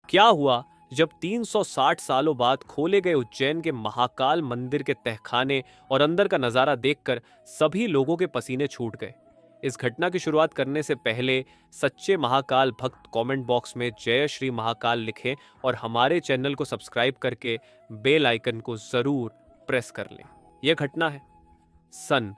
क्या हुआ जब 360 सालों बाद खोले गए उज्जैन के महाकाल मंदिर के तहखाने और अंदर का नजारा देखकर सभी लोगों के पसीने छूट गए। इस घटना की शुरुआत करने से पहले सच्चे महाकाल भक्त कमेंट बॉक्स में जय श्री महाकाल लिखें और हमारे चैनल को सब्सक्राइब करके बेल आइकन को जरूर प्रेस कर लें। यह घटना है सन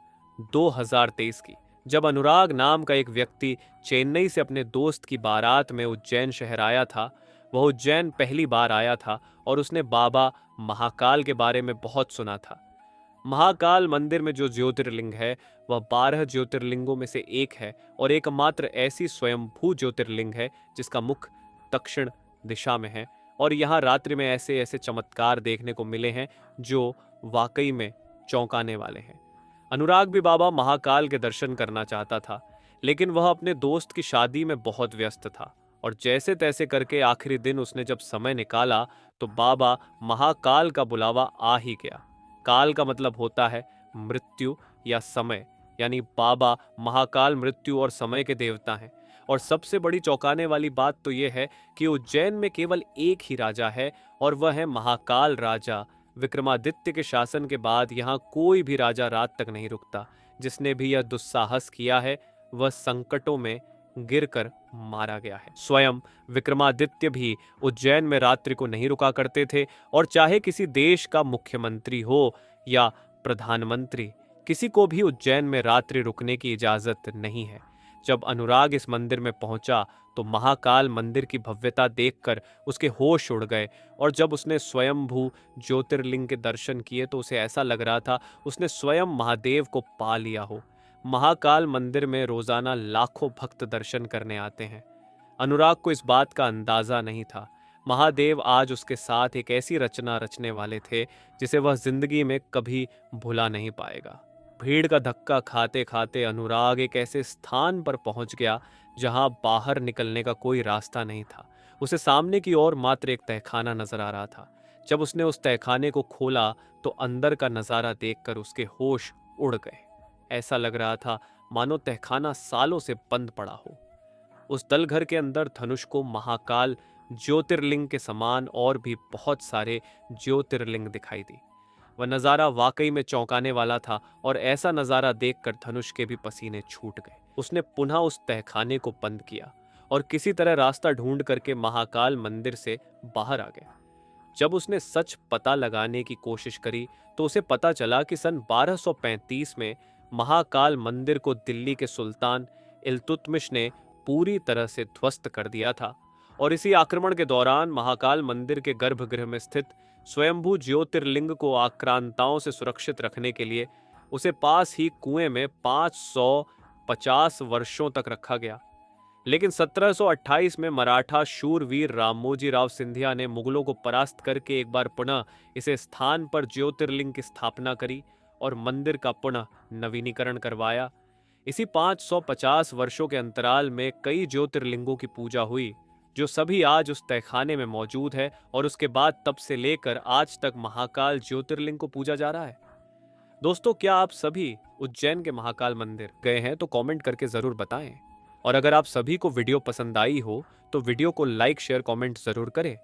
2023 की, जब अनुराग नाम का एक व्यक्ति चेन्नई से अपने दोस्त की बारात में उज्जैन शहर आया था। वह उज्जैन पहली बार आया था और उसने बाबा महाकाल के बारे में बहुत सुना था। महाकाल मंदिर में जो ज्योतिर्लिंग है वह 12 ज्योतिर्लिंगों में से एक है और एकमात्र ऐसी स्वयंभू ज्योतिर्लिंग है जिसका मुख दक्षिण दिशा में है। और यहाँ रात्रि में ऐसे ऐसे चमत्कार देखने को मिले हैं जो वाकई में चौंकाने वाले हैं। अनुराग भी बाबा महाकाल के दर्शन करना चाहता था, लेकिन वह अपने दोस्त की शादी में बहुत व्यस्त था और जैसे तैसे करके आखिरी दिन उसने जब समय निकाला तो बाबा महाकाल का बुलावा आ ही गया। काल का मतलब होता है मृत्यु या समय, यानी बाबा महाकाल मृत्यु और समय के देवता हैं। और सबसे बड़ी चौंकाने वाली बात तो यह है कि उज्जैन में केवल एक ही राजा है और वह है महाकाल राजा। विक्रमादित्य के शासन के बाद यहाँ कोई भी राजा रात तक नहीं रुकता। जिसने भी यह दुस्साहस किया है वह संकटों में गिरकर मारा गया है। स्वयं विक्रमादित्य भी उज्जैन में रात्रि को नहीं रुका करते थे और चाहे किसी देश का मुख्यमंत्री हो या प्रधानमंत्री, किसी को भी उज्जैन में रात्रि रुकने की इजाजत नहीं है। जब अनुराग इस मंदिर में पहुंचा तो महाकाल मंदिर की भव्यता देखकर उसके होश उड़ गए और जब उसने स्वयंभू ज्योतिर्लिंग के दर्शन किए तो उसे ऐसा लग रहा था उसने स्वयं महादेव को पा लिया हो। महाकाल मंदिर में रोजाना लाखों भक्त दर्शन करने आते हैं। अनुराग को इस बात का अंदाजा नहीं था। महादेव आज उसके साथ एक ऐसी रचना रचने वाले थे जिसे वह जिंदगी में कभी भुला नहीं पाएगा। भीड़ का धक्का खाते खाते अनुराग एक ऐसे स्थान पर पहुंच गया जहां बाहर निकलने का कोई रास्ता नहीं था। उसे सामने की ओर मात्र एक तहखाना नजर आ रहा था। जब उसने उस तहखाने को खोला तो अंदर का नजारा देखकर उसके होश उड़ गए। ऐसा लग रहा था मानो तहखाना सालों से बंद पड़ा हो। उस दल घर के अंदर धनुष को महाकाल ज्योतिर्लिंग के समान और भी बहुत सारे ज्योतिर्लिंग दिखाई दी। वह नजारा वाकई में चौंकाने वाला था और ऐसा नजारा देखकर धनुष के भी पसीने छूट गए। उसने पुनः उस तहखाने को बंद किया और किसी तरह रास्ता ढूंढ करके महाकाल मंदिर से बाहर आ गया। जब उसने सच पता लगाने की कोशिश करी तो उसे पता चला कि सन 1235 में महाकाल मंदिर को दिल्ली के सुल्तान इल्तुतमिश ने पूरी तरह से ध्वस्त कर दिया था और इसी आक्रमण के दौरान महाकाल मंदिर के गर्भगृह में स्थित स्वयंभू ज्योतिर्लिंग को आक्रांताओं से सुरक्षित रखने के लिए उसे पास ही कुएं में 550 वर्षों तक रखा गया। लेकिन 1728 में मराठा शूरवीर रामोजी राव सिंधिया ने मुगलों को परास्त करके एक बार पुनः इसे स्थान पर ज्योतिर्लिंग की स्थापना करी और मंदिर का पुनः नवीनीकरण करवाया। इसी 550 वर्षों के अंतराल में कई ज्योतिर्लिंगों की पूजा हुई जो सभी आज उस तहखाने में मौजूद है और उसके बाद तब से लेकर आज तक महाकाल ज्योतिर्लिंग को पूजा जा रहा है। दोस्तों, क्या आप सभी उज्जैन के महाकाल मंदिर गए हैं तो कमेंट करके जरूर बताएं। और अगर आप सभी को वीडियो पसंद आई हो तो वीडियो को लाइक शेयर कमेंट जरूर करें।